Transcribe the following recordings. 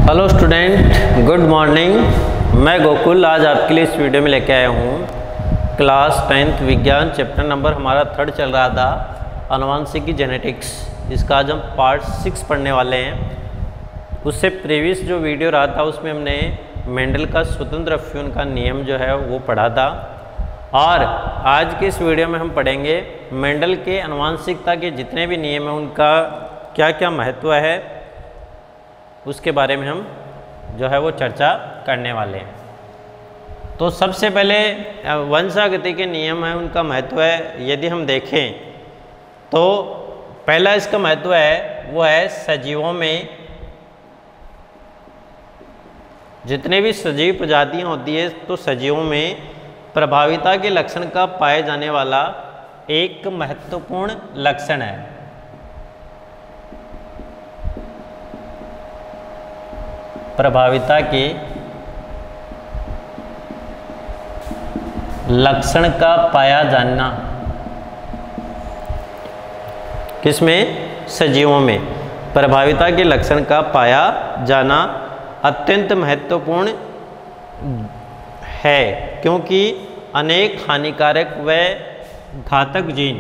Hello student, good morning. मैं गोकुल आज आपके लिए इस वीडियो में लेके आया हूँ क्लास 10th विज्ञान चैप्टर नंबर हमारा 3rd चल रहा था, आनुवांशिकी जेनेटिक्स। इसका आज हम पार्ट 6 पढ़ने वाले हैं। उससे प्रीवियस जो वीडियो रहा था उसमें हमने मेंडल का स्वतंत्र अफ्यून का नियम जो है वो पढ़ा था, और आज के इस वीडियो में हम पढ़ेंगे मेंडल के आनुवांशिकता के जितने भी नियम हैं उनका क्या क्या महत्व है, उसके बारे में हम जो है वो चर्चा करने वाले हैं। तो सबसे पहले वंशागति के नियम हैं, उनका महत्व है यदि हम देखें तो पहला इसका महत्व है वो है सजीवों में जितने भी सजीव प्रजातियां होती है तो सजीवों में प्रभाविता के लक्षण का पाए जाने वाला एक महत्वपूर्ण लक्षण है। प्रभाविता के लक्षण का पाया जाना किसमें? सजीवों में प्रभाविता के लक्षण का पाया जाना अत्यंत महत्वपूर्ण है, क्योंकि अनेक हानिकारक व घातक जीन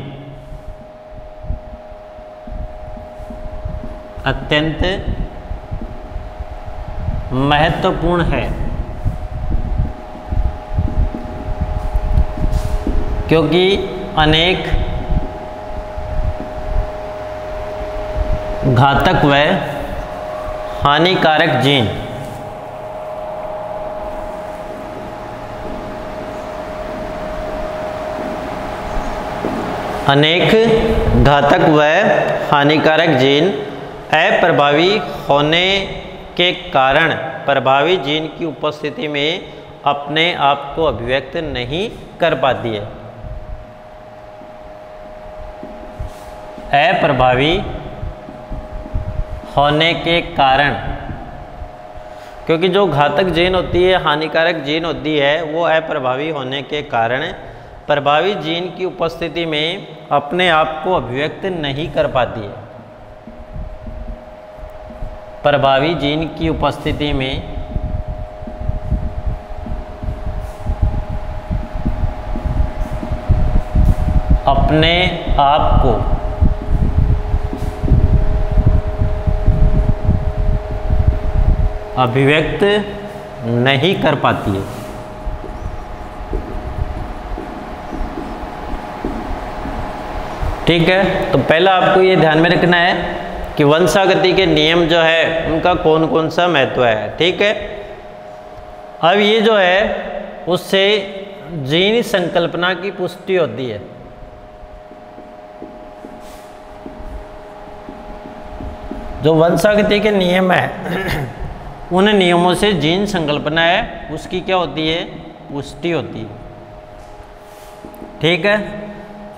अत्यंत महत्वपूर्ण है, क्योंकि अनेक घातक व हानिकारक जीन अनेक घातक व हानिकारक जीन अप्रभावी होने के कारण प्रभावी जीन की उपस्थिति में अपने आप को अभिव्यक्त नहीं कर पाती है। अप्रभावी होने के कारण, क्योंकि जो घातक जीन होती है, हानिकारक जीन होती है, वो अप्रभावी होने के कारण प्रभावी जीन की उपस्थिति में अपने आप को अभिव्यक्त नहीं कर पाती है। प्रभावी जीन की उपस्थिति में अपने आप को अभिव्यक्त नहीं कर पाती है। ठीक है, तो पहला आपको ये ध्यान में रखना है कि वंशागति के नियम जो है उनका कौन कौन सा महत्व है। ठीक है, अब ये जो है उससे जीन संकल्पना की पुष्टि होती है। जो वंशागति के नियम है उन नियमों से जीन संकल्पना है उसकी क्या होती है? पुष्टि होती है। ठीक है,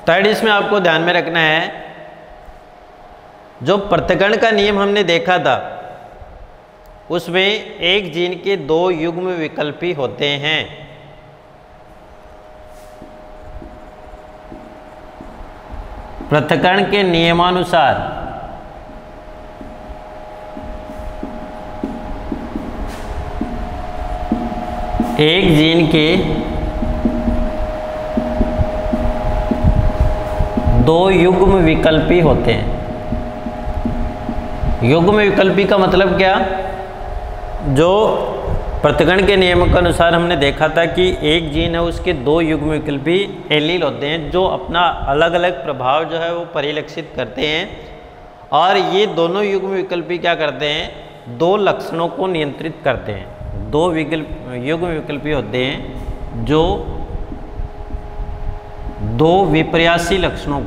थर्ड इसमें आपको ध्यान में रखना है, जो पृथक्करण का नियम हमने देखा था उसमें एक जीन के 2 युग्म विकल्पी होते हैं। पृथक्करण के नियमानुसार एक जीन के 2 युग्म विकल्पी होते हैं। युग्म विकल्पी का मतलब क्या? जो पृथक्करण के नियम के अनुसार हमने देखा था कि एक जीन है उसके 2 युग्म विकल्पी एलील होते हैं जो अपना अलग अलग प्रभाव जो है वो परिलक्षित करते हैं, और ये दोनों युग्म विकल्पी क्या करते हैं? 2 लक्षणों को नियंत्रित करते हैं। 2 युग्म विकल्पी होते हैं जो 2 विपर्यासी लक्षणों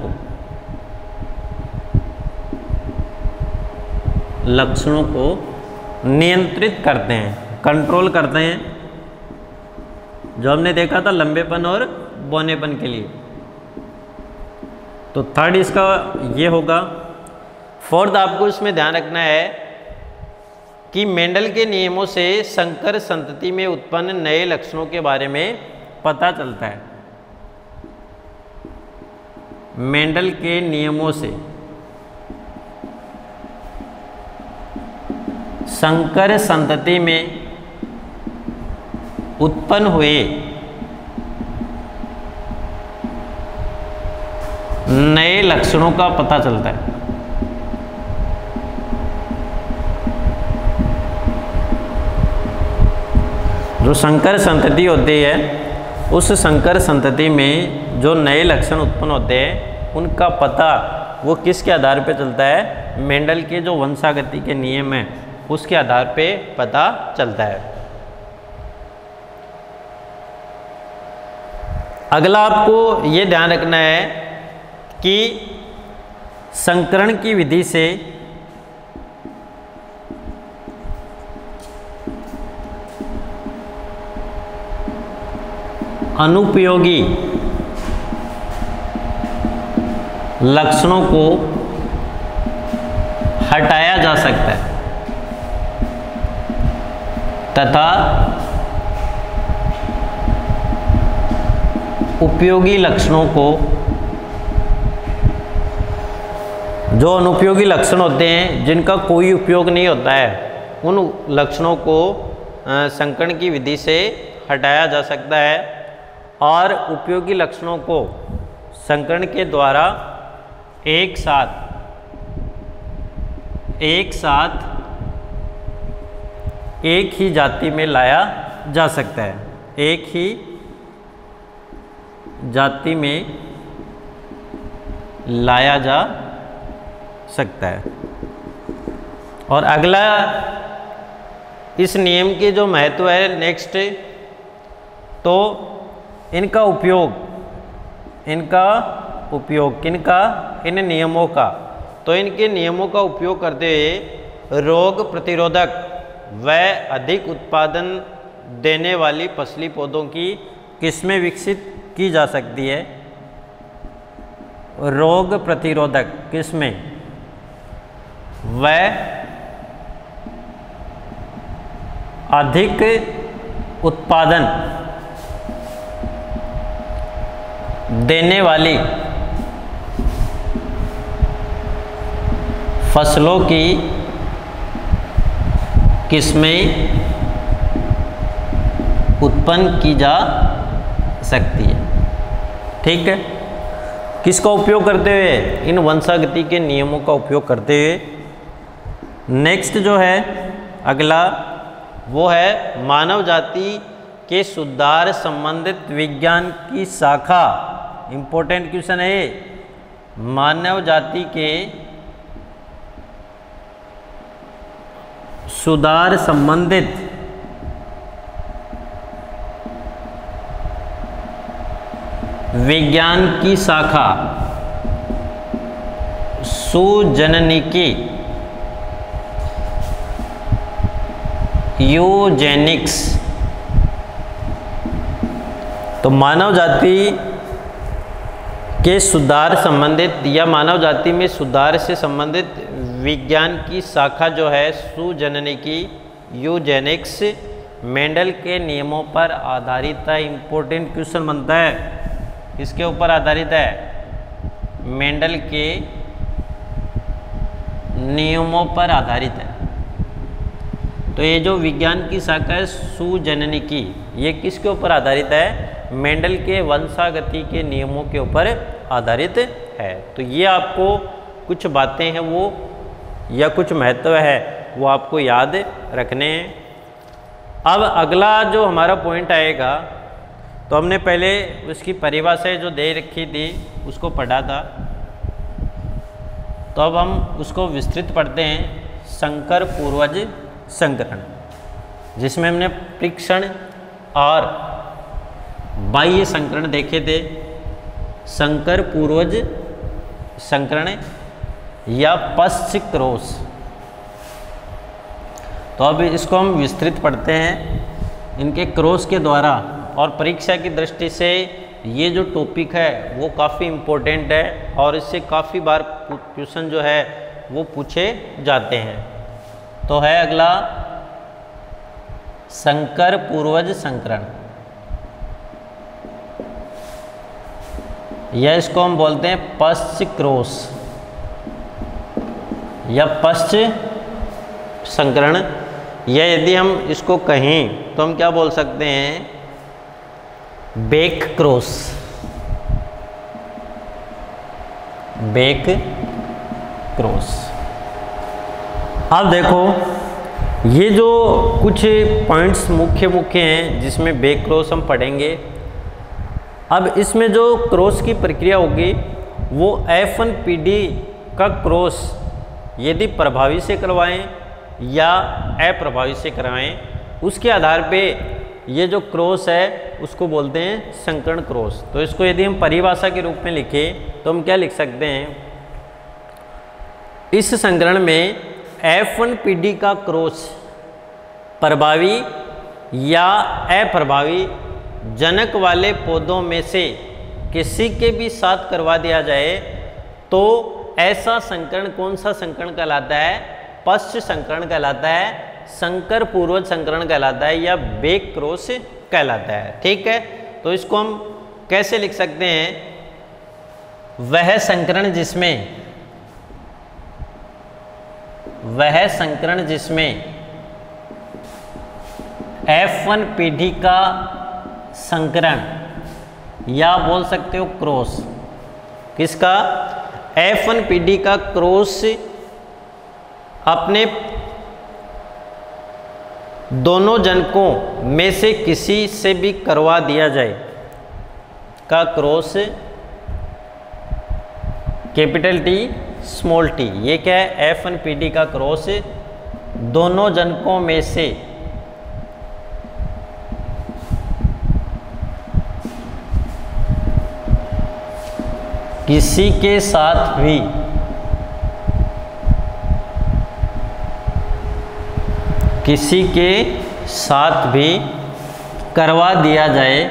को नियंत्रित करते हैं, कंट्रोल करते हैं, जो हमने देखा था लंबेपन और बौनेपन के लिए। तो थर्ड इसका ये होगा। फोर्थ आपको इसमें ध्यान रखना है कि मेंडल के नियमों से संकर संतति में उत्पन्न नए लक्षणों के बारे में पता चलता है। मेंडल के नियमों से संकर संतति में उत्पन्न हुए नए लक्षणों का पता चलता है। जो संकर संतति होती है, उस संकर संतति में जो नए लक्षण उत्पन्न होते हैं उनका पता वो किसके आधार पे चलता है? मेंडल के जो वंशागति के नियम हैं उसके आधार पे पता चलता है। अगला आपको ये ध्यान रखना है कि संकरण की विधि से अनुपयोगी लक्षणों को हटाया जा सकता है तथा उपयोगी लक्षणों को, जो अनुपयोगी लक्षण होते हैं जिनका कोई उपयोग नहीं होता है, उन लक्षणों को संकरण की विधि से हटाया जा सकता है और उपयोगी लक्षणों को संकरण के द्वारा एक साथ एक ही जाति में लाया जा सकता है, एक ही जाति में लाया जा सकता है। और अगला इस नियम के जो महत्व है नेक्स्ट, तो इनका उपयोग किनका? इन नियमों का। तो इनके नियमों का उपयोग करते हुए रोग प्रतिरोधक व अधिक उत्पादन देने वाली फसली पौधों की किस्में विकसित की जा सकती है। रोग प्रतिरोधक किस्में व अधिक उत्पादन देने वाली फसलों की किस्में उत्पन्न की जा सकती है। ठीक है, किसका उपयोग करते हुए? इन वंशागति के नियमों का उपयोग करते हुए। नेक्स्ट जो है अगला वो है मानव जाति के सुधार संबंधित विज्ञान की शाखा। इंपॉर्टेंट क्वेश्चन है, मानव जाति के सुधार संबंधित विज्ञान की शाखा सुजननिकी यूजेनिक्स। तो मानव जाति के सुधार संबंधित या मानव जाति में सुधार से संबंधित विज्ञान की शाखा जो है सुजननिकी यूजेनिक्स मेंडल के नियमों पर आधारित है। इंपॉर्टेंट क्वेश्चन बनता है, किसके ऊपर आधारित है? मेंडल के नियमों पर आधारित है। तो ये जो विज्ञान की शाखा है सुजननिकी, ये किसके ऊपर आधारित है? मेंडल के वंशागति के नियमों के ऊपर आधारित है। तो ये आपको कुछ बातें हैं वो या कुछ महत्व है वो आपको याद रखने हैं। अब अगला जो हमारा पॉइंट आएगा, तो हमने पहले उसकी परिभाषा जो दे रखी थी उसको पढ़ा था, तो अब हम उसको विस्तृत पढ़ते हैं। संकर पूर्वज संकरण, जिसमें हमने परीक्षण और बाह्य संकरण देखे थे। संकर पूर्वज संकरण या पश्च क्रॉस, तो अब इसको हम विस्तृत पढ़ते हैं इनके क्रॉस के द्वारा। और परीक्षा की दृष्टि से ये जो टॉपिक है वो काफ़ी इम्पोर्टेंट है और इससे काफ़ी बार क्वेश्चन जो है वो पूछे जाते हैं। तो है अगला संकर पूर्वज संकरण, या इसको हम बोलते हैं पश्च क्रॉस या पश्च संकरण। या यदि हम इसको कहें तो हम क्या बोल सकते हैं, बेक क्रॉस। Bake cross. अब देखो ये जो कुछ पॉइंट्स मुख्य हैं जिसमें बेक क्रॉस हम पढ़ेंगे। अब इसमें जो क्रॉस की प्रक्रिया होगी वो F1PD का क्रॉस यदि प्रभावी से करवाएं या अप्रभावी से करवाएं, उसके आधार पे ये जो क्रॉस है उसको बोलते हैं संकरण क्रॉस। तो इसको यदि हम परिभाषा के रूप में लिखें तो हम क्या लिख सकते हैं, इस संकरण में F1PD का क्रॉस प्रभावी या अप्रभावी जनक वाले पौधों में से किसी के भी साथ करवा दिया जाए तो ऐसा संकरण कौन सा संकरण कहलाता है, पश्च संकरण कहलाता है, संकर पूर्वज संकरण कहलाता है या बेक क्रॉस कहलाता है। ठीक है, तो इसको हम कैसे लिख सकते हैं, वह संकरण जिसमें F1PD का संकरण या बोल सकते हो क्रॉस, किसका, F1PD का क्रॉस अपने दोनों जनकों में से किसी से भी करवा दिया जाए का cross capital T small t। ये क्या है, F1PD का क्रॉस दोनों जनकों में से किसी के साथ भी करवा दिया जाए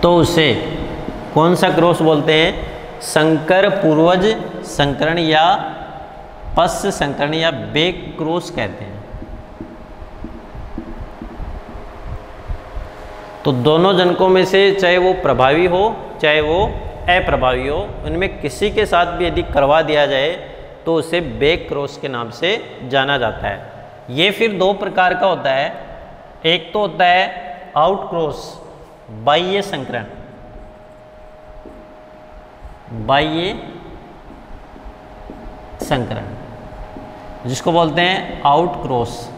तो उसे कौन सा क्रॉस बोलते हैं, संकर पूर्वज संकरण या पश्च संकरण या बेक क्रॉस कहते हैं। तो दोनों जनकों में से चाहे वो प्रभावी हो चाहे वो अप्रभावी हो, उनमें किसी के साथ भी यदि करवा दिया जाए तो उसे बेक क्रॉस के नाम से जाना जाता है। ये फिर दो प्रकार का होता है, एक तो होता है आउट क्रॉस, बाह्य संकरण, जिसको बोलते हैं आउट क्रॉस,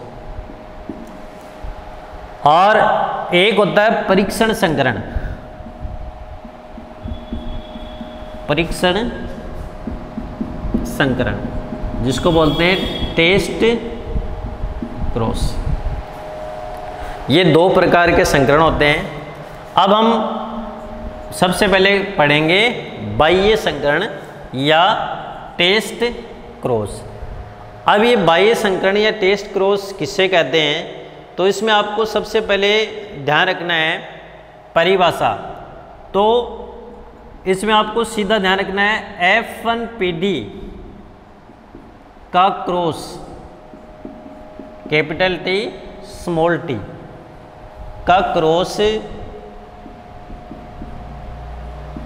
और एक होता है परीक्षण संकरण, जिसको बोलते हैं टेस्ट क्रॉस। ये दो प्रकार के संकरण होते हैं। अब हम सबसे पहले पढ़ेंगे बाह्य संकरण या टेस्ट क्रॉस। अब ये बाह्य संकरण या टेस्ट क्रॉस किससे कहते हैं, तो इसमें आपको सबसे पहले ध्यान रखना है परिभाषा। तो इसमें आपको सीधा ध्यान रखना है F1PD का cross capital T small t का क्रॉस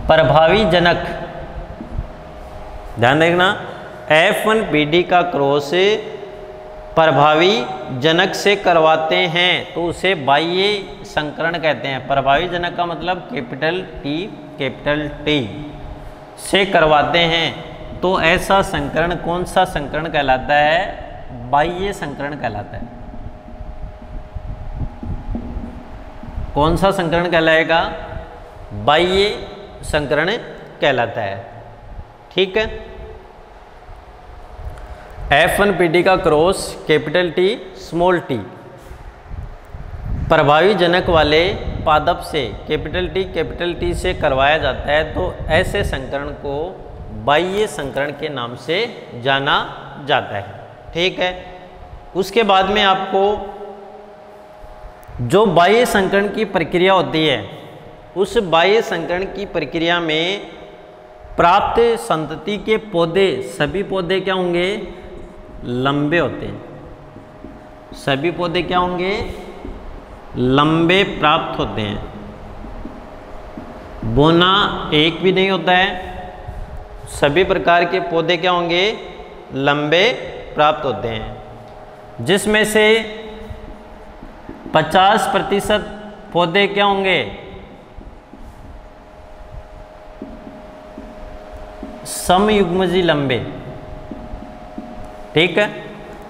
प्रभावी जनक, ध्यान रखना F1PD का क्रॉस प्रभावी जनक से करवाते हैं तो उसे बाह्य संकरण कहते हैं। प्रभावी जनक का मतलब कैपिटल T से करवाते हैं तो ऐसा संकरण कौन सा संकरण कहलाता है, बाह्य संकरण कहलाता है। कौन सा संकरण कहलाएगा, बाह्य संकरण कहलाता है। ठीक है, F1PD का cross capital T small t प्रभावी जनक वाले पादप से कैपिटल T से करवाया जाता है तो ऐसे संकरण को बाह्य संकरण के नाम से जाना जाता है। ठीक है, उसके बाद में आपको जो बाह्य संकरण की प्रक्रिया होती है, उस बाह्य संकरण की प्रक्रिया में प्राप्त संतति के पौधे, सभी पौधे क्या होंगे, लंबे होते हैं। सभी पौधे क्या होंगे, लंबे प्राप्त होते हैं। बोना एक भी नहीं होता है। सभी प्रकार के पौधे क्या होंगे, लंबे प्राप्त होते हैं, जिसमें से 50% पौधे क्या होंगे, समयुग्मजी लंबे। ठीक है,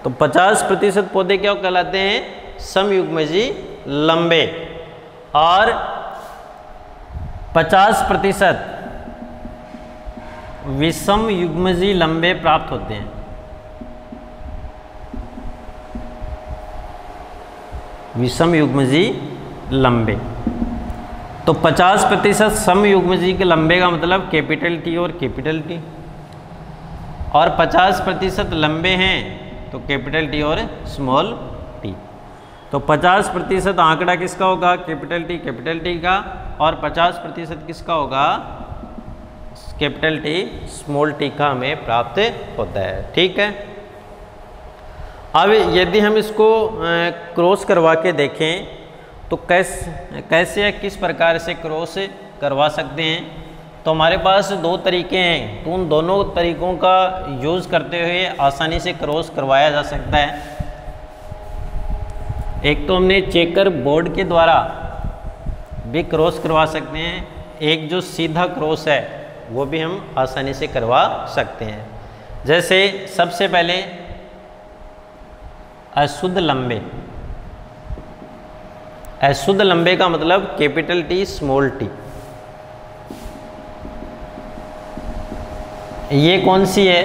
तो 50% पौधे क्या कहलाते हैं, समयुग्मजी लंबे, और 50% विषम युग्मजी लंबे प्राप्त होते हैं। विषम युग्मजी लंबे, तो 50% समयुग्मजी के लंबे का मतलब कैपिटल टी और कैपिटल टी, और 50% लंबे हैं तो कैपिटल टी और स्मॉल टी। तो 50% आंकड़ा किसका होगा, कैपिटल टी का, और 50% किसका होगा, कैपिटल टी स्मॉल टी का हमें प्राप्त होता है। ठीक है, अब यदि हम इसको क्रॉस करवा के देखें तो कैसे या किस प्रकार से क्रॉस करवा सकते हैं, तो हमारे पास दो तरीके हैं, तो उन दोनों तरीकों का यूज़ करते हुए आसानी से क्रॉस करवाया जा सकता है। एक तो हमने चेकर बोर्ड के द्वारा भी क्रॉस करवा सकते हैं, एक जो सीधा क्रॉस है वो भी हम आसानी से करवा सकते हैं। जैसे सबसे पहले अशुद्ध लंबे, अशुद्ध लंबे का मतलब कैपिटल टी स्मॉल टी। ये कौन सी है,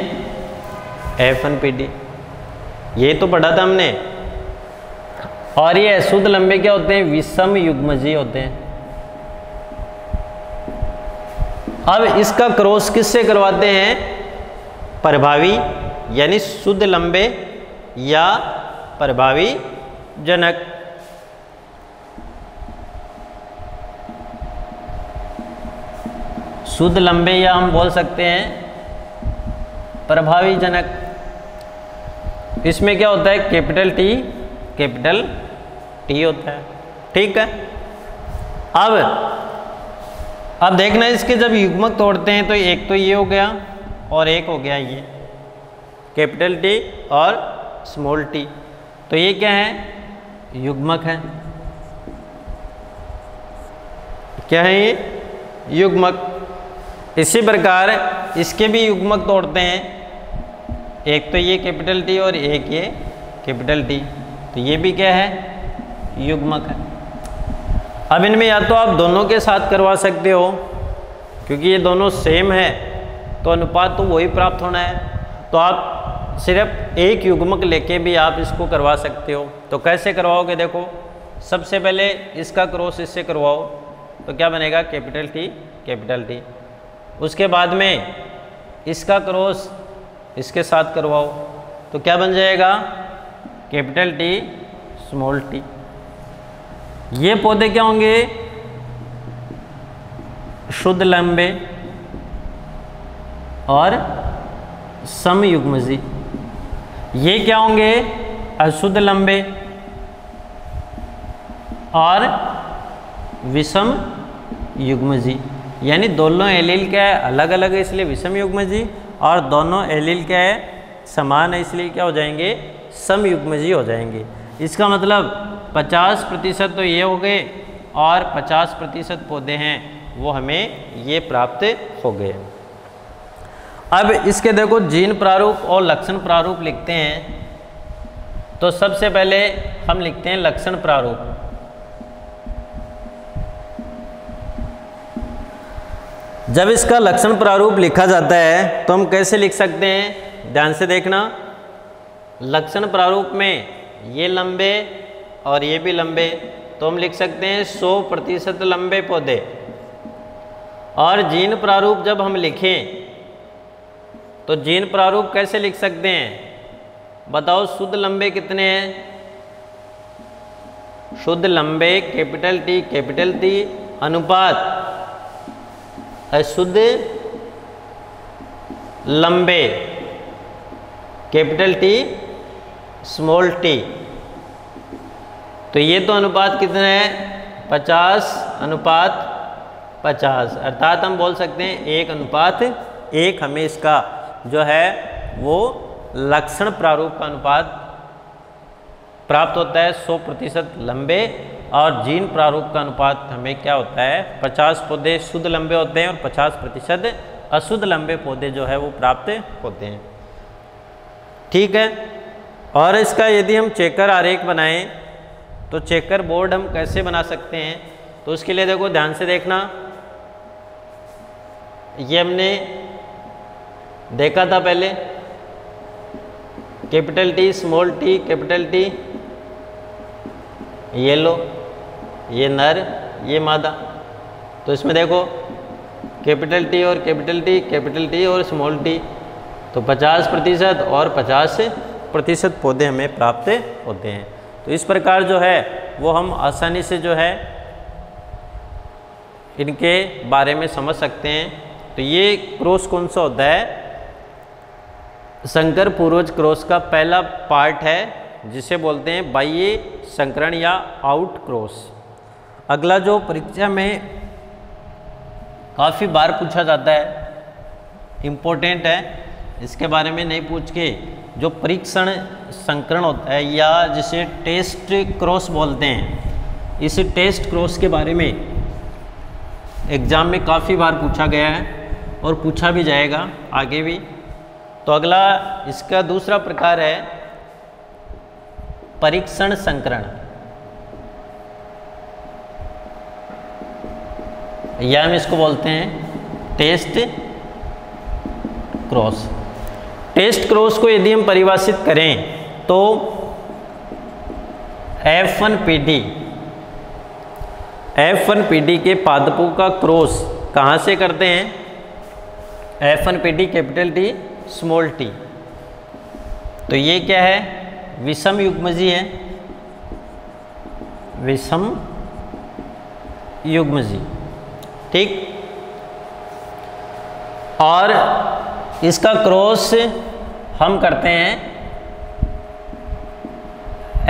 F1PD, ये तो पढ़ा था हमने। और ये अशुद्ध लंबे क्या होते हैं, विषम युग्मजी होते हैं। अब इसका क्रॉस किससे करवाते हैं, प्रभावी यानी शुद्ध लंबे या प्रभावी जनक। शुद्ध लंबे या हम बोल सकते हैं प्रभावी जनक। इसमें क्या होता है, कैपिटल टी होता है। ठीक है, अब देखना इसके जब युग्मक तोड़ते हैं तो एक तो ये हो गया और एक हो गया ये कैपिटल टी और स्मॉल टी, तो ये क्या है, युग्मक है। क्या है ये, युग्मक। इसी प्रकार इसके भी युग्मक तोड़ते हैं, एक तो ये कैपिटल टी और एक ये कैपिटल टी, तो ये भी क्या है, युग्मक है। अब इनमें या तो आप दोनों के साथ करवा सकते हो, क्योंकि ये दोनों सेम है तो अनुपात तो वही प्राप्त होना है, तो आप सिर्फ एक युग्मक लेके भी आप इसको करवा सकते हो। तो कैसे करवाओगे, देखो सबसे पहले इसका क्रॉस इससे करवाओ तो क्या बनेगा, कैपिटल टी। उसके बाद में इसका क्रॉस इसके साथ करवाओ तो क्या बन जाएगा, कैपिटल टी स्मॉल टी। ये पौधे क्या होंगे, शुद्ध लंबे और समयुग्मजी। ये क्या होंगे, अशुद्ध लंबे और विषम युग्मजी। यानी दोनों एलील क्या है, अलग अलग है इसलिए विषम युग्मजी, और दोनों एलील क्या है, समान है इसलिए क्या हो जाएंगे, समयुग्मजी हो जाएंगे। इसका मतलब 50% तो ये हो गए और 50% पौधे हैं वो हमें ये प्राप्त हो गए। अब इसके देखो जीन प्रारूप और लक्षण प्रारूप लिखते हैं, तो सबसे पहले हम लिखते हैं लक्षण प्रारूप। जब इसका लक्षण प्रारूप लिखा जाता है तो हम कैसे लिख सकते हैं, ध्यान से देखना। लक्षण प्रारूप में ये लंबे और ये भी लंबे, तो हम लिख सकते हैं 100% लंबे पौधे। और जीन प्रारूप जब हम लिखें तो जीन प्रारूप कैसे लिख सकते हैं, बताओ शुद्ध लंबे कितने हैं, शुद्ध लंबे कैपिटल टी अनुपात अशुद्ध लंबे कैपिटल टी स्मॉल टी। तो ये तो अनुपात कितना है, 50:50, अर्थात हम बोल सकते हैं 1:1 हमें इसका जो है वो लक्षण प्रारूप का अनुपात प्राप्त होता है 100% लंबे, और जीन प्रारूप का अनुपात हमें क्या होता है 50 पौधे शुद्ध लंबे होते हैं और 50% अशुद्ध लंबे पौधे जो है वो प्राप्त होते हैं। ठीक है। और इसका यदि हम चेकर आरेख बनाएं तो चेकर बोर्ड हम कैसे बना सकते हैं, तो उसके लिए देखो ध्यान से देखना। ये हमने देखा था पहले, capital T small T capital T, ये लो ये नर ये मादा। तो इसमें देखो कैपिटल टी और स्मॉल टी, तो 50% और 50% पौधे हमें प्राप्त होते हैं। तो इस प्रकार जो है वो हम आसानी से जो है इनके बारे में समझ सकते हैं। तो ये क्रॉस कौन सा होता है, संकर पूर्वज क्रॉस का पहला पार्ट है, जिसे बोलते हैं बाह्य संकरण या आउट क्रॉस। अगला जो परीक्षा में काफ़ी बार पूछा जाता है, इम्पोर्टेंट है, इसके बारे में नहीं पूछ के, जो परीक्षण संकरण होता है या जिसे टेस्ट क्रॉस बोलते हैं, इस टेस्ट क्रॉस के बारे में एग्ज़ाम में काफ़ी बार पूछा गया है और पूछा भी जाएगा आगे भी। तो अगला इसका दूसरा प्रकार है परीक्षण संकरण, या हम इसको बोलते हैं टेस्ट क्रॉस। टेस्ट क्रॉस को यदि हम परिभाषित करें तो F1PD के पादपों का क्रॉस कहाँ से करते हैं, F1PD capital T small T. तो ये क्या है, विषम युग्मजी है, विषम युग्मजी। ठीक। और इसका क्रॉस हम करते हैं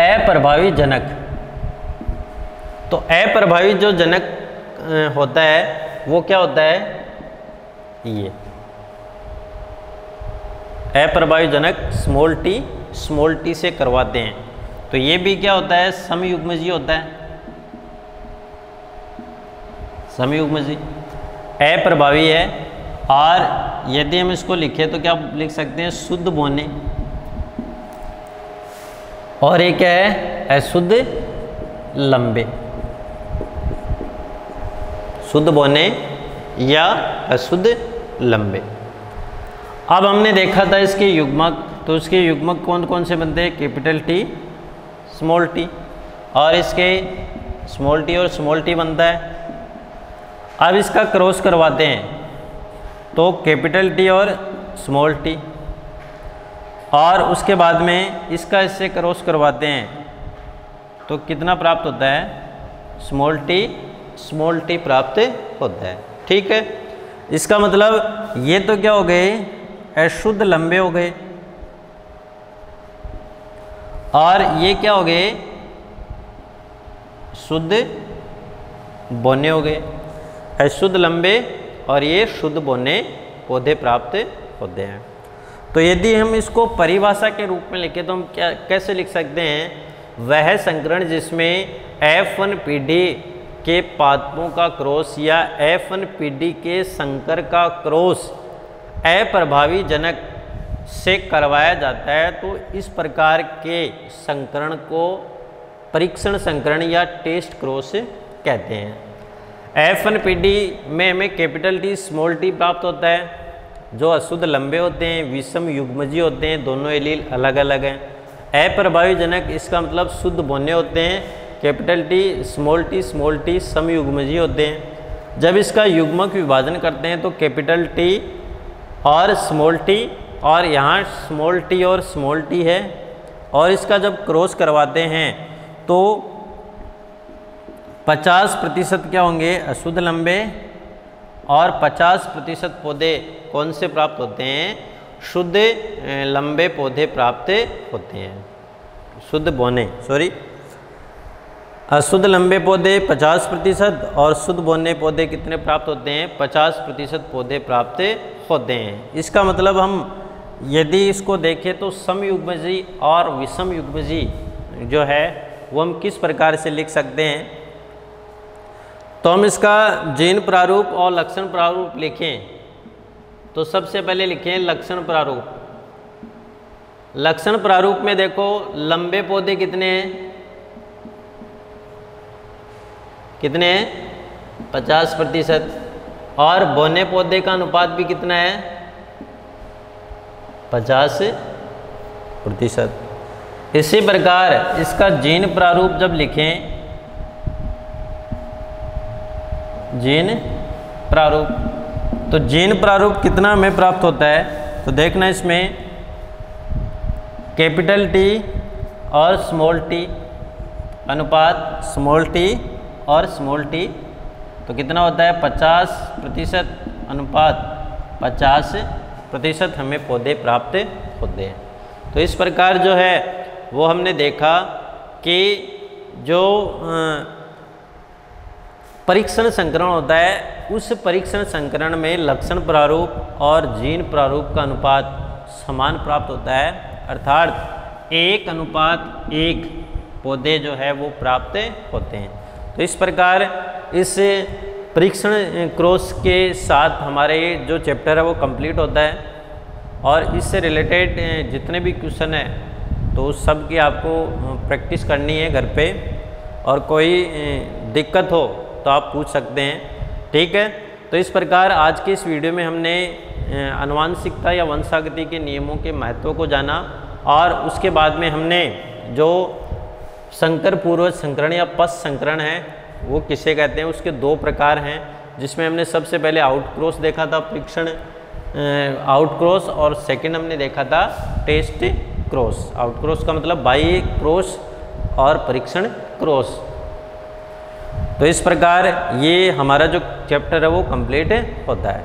अप्रभावी जनक। तो अप्रभावी जो जनक होता है वो क्या होता है, ये अप्रभावी जनक स्मॉल टी से करवाते हैं। तो ये भी क्या होता है, समयुग्मजी होता है, समयुग्मजी अप्रभावी है। और यदि हम इसको लिखें तो क्या लिख सकते हैं, शुद्ध बोने, और एक है अशुद्ध लंबे, शुद्ध बोने या अशुद्ध लंबे। अब हमने देखा था इसके युग्मक, तो इसके युग्मक कौन कौन से बनते हैं, कैपिटल टी स्मॉल टी, और इसके स्मॉल टी और स्मॉल टी बनता है। अब इसका क्रॉस करवाते हैं तो कैपिटल टी और स्मॉल टी, और उसके बाद में इसका इससे क्रॉस करवाते हैं तो कितना प्राप्त होता है, स्मॉल टी प्राप्त होता है। ठीक है। इसका मतलब ये तो क्या हो गए, अशुद्ध लंबे हो गए, और ये क्या हो गए, शुद्ध बोने हो गए। अशुद्ध लंबे और ये शुद्ध बोने पौधे प्राप्त होते हैं। तो यदि हम इसको परिभाषा के रूप में लिखें तो हम क्या कैसे लिख सकते हैं, वह संकरण जिसमें F1PD के पादपों का क्रॉस या F1PD के संकर का क्रॉस अप्रभावी जनक से करवाया जाता है, तो इस प्रकार के संकरण को परीक्षण संकरण या टेस्ट क्रॉस कहते हैं। F1PD में हमें कैपिटल टी स्मॉल टी प्राप्त होता है, जो अशुद्ध लंबे होते हैं, विषम युग्मजी होते हैं, दोनों एलील अलग अलग हैं। अप्रभावी जनक इसका मतलब शुद्ध बोने होते हैं, कैपिटल टी स्मॉल टी सम युग्मजी होते हैं। जब इसका युग्मक विभाजन करते हैं तो कैपिटल टी और स्मॉल टी, और यहाँ स्मॉल टी है, और इसका जब क्रॉस करवाते हैं तो 50% क्या होंगे, अशुद्ध लंबे, और 50% पौधे कौन से प्राप्त होते हैं, शुद्ध लंबे पौधे प्राप्त होते हैं, शुद्ध बोने, अशुद्ध लंबे पौधे 50% और शुद्ध बोने पौधे कितने प्राप्त होते हैं, 50% पौधे प्राप्त होते हैं। इसका मतलब हम यदि इसको देखें तो समयुग्मजी और विषम युग्मजी जो है वो हम किस प्रकार से लिख सकते हैं। तो हम इसका जीन प्रारूप और लक्षण प्रारूप लिखें तो सबसे पहले लिखें लक्षण प्रारूप। लक्षण प्रारूप में देखो लंबे पौधे कितने हैं, कितने हैं 50%, और बौने पौधे का अनुपात भी कितना है 50%। इसी प्रकार इसका जीन प्रारूप जब लिखें, जीन प्रारूप, तो जीन प्रारूप कितना हमें प्राप्त होता है, तो देखना इसमें कैपिटल टी और स्मॉल टी अनुपात स्मॉल टी और स्मॉल टी, तो कितना होता है 50% अनुपात 50% हमें पौधे प्राप्त होते हैं। तो इस प्रकार जो है वो हमने देखा कि जो परीक्षण संकरण होता है उस परीक्षण संकरण में लक्षण प्रारूप और जीन प्रारूप का अनुपात समान प्राप्त होता है, अर्थात 1:1 पौधे जो है वो प्राप्त होते हैं। तो इस प्रकार इस परीक्षण क्रॉस के साथ हमारे जो चैप्टर है वो कंप्लीट होता है, और इससे रिलेटेड जितने भी क्वेश्चन हैं तो उस सब की आपको प्रैक्टिस करनी है घर पे, और कोई दिक्कत हो तो आप पूछ सकते हैं, ठीक है। तो इस प्रकार आज के इस वीडियो में हमने आनुवंशिकता या वंशागति के नियमों के महत्व को जाना, और उसके बाद में हमने जो संकर पूर्वज संकरण या पश्च संकरण है वो किसे कहते हैं, उसके 2 प्रकार हैं, जिसमें हमने सबसे पहले आउटक्रॉस देखा था, परीक्षण आउटक्रॉस, और सेकंड हमने देखा था टेस्ट क्रॉस। आउटक्रॉस का मतलब बाह्य क्रॉस और परीक्षण क्रॉस। तो इस प्रकार ये हमारा जो चैप्टर है वो कंप्लीट होता है।